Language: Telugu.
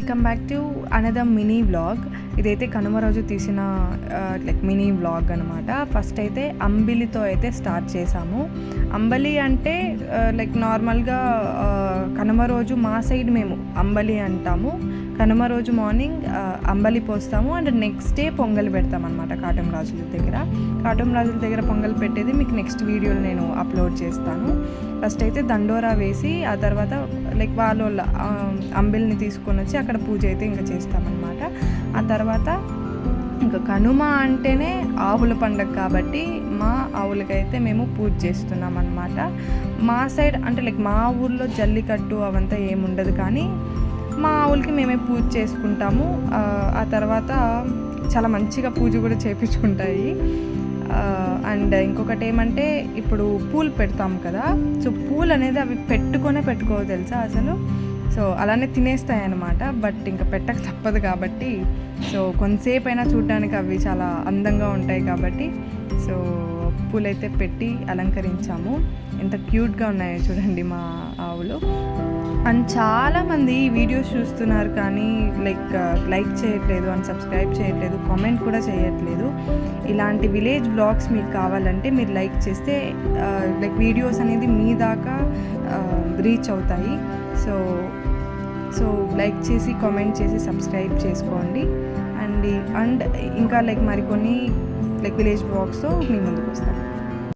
Welcome back to another mini vlog. ఇదైతే కనుమ రోజు తీసిన మినీ వ్లాగ్ అనమాట. ఫస్ట్ అయితే అంబిలితో అయితే స్టార్ట్ చేసాము. అంబలి అంటే నార్మల్గా కనుమ రోజు మా సైడ్ మేము అంబలి అంటాము. కనుమ రోజు మార్నింగ్ అంబలి పోస్తాము అండ్ నెక్స్ట్ డే పొంగల్ పెడతాం అనమాట. కాటం రాజుల దగ్గర పొంగల్ పెట్టేది మీకు నెక్స్ట్ వీడియోలో నేను అప్లోడ్ చేస్తాను. ఫస్ట్ అయితే దండోరా వేసి ఆ తర్వాత వాళ్ళ అంబిల్ని తీసుకొని వచ్చి అక్కడ పూజ అయితే ఇంకా చేస్తామన్నమాట. ఆ తర్వాత ఇంకా కనుమ అంటేనే ఆవుల పండుగ కాబట్టి మా ఆవులకైతే మేము పూజ చేస్తున్నాం అన్నమాట. మా సైడ్ అంటే మా ఊర్లో జల్లికట్టు అవంతా ఏముండదు, కానీ మా ఆవులకి మేమే పూజ చేసుకుంటాము. ఆ తర్వాత చాలా మంచిగా పూజ కూడా చేయించుకుంటాయి. అండ్ ఇంకొకటి ఏమంటే ఇప్పుడు పూలు పెడతాం కదా, సో పూలు అనేది అవి పెట్టుకోవో తెలుసా అసలు. సో అలానే తినేస్తాయి అన్నమాట. బట్ ఇంకా పెట్టక తప్పదు కాబట్టి, సో కొంతసేపు అయినా చూడడానికి అవి చాలా అందంగా ఉంటాయి కాబట్టి సో పూలైతే పెట్టి అలంకరించాము. ఎంత క్యూట్గా ఉన్నాయో చూడండి మా ఆవులు. అండ్ చాలామంది వీడియోస్ చూస్తున్నారు కానీ లైక్ చేయట్లేదు అండ్ సబ్స్క్రైబ్ చేయట్లేదు, కామెంట్ కూడా చేయట్లేదు. ఇలాంటి విలేజ్ వ్లాగ్స్ మీకు కావాలంటే మీరు లైక్ చేస్తే వీడియోస్ అనేది మీ దాకా రీచ్ అవుతాయి. సో లైక్ చేసి కామెంట్ చేసి సబ్స్క్రైబ్ చేసుకోండి. అండ్ ఇంకా మరికొన్ని విలేజ్ వ్లాగ్స్తో మీ ముందుకు వస్తాను.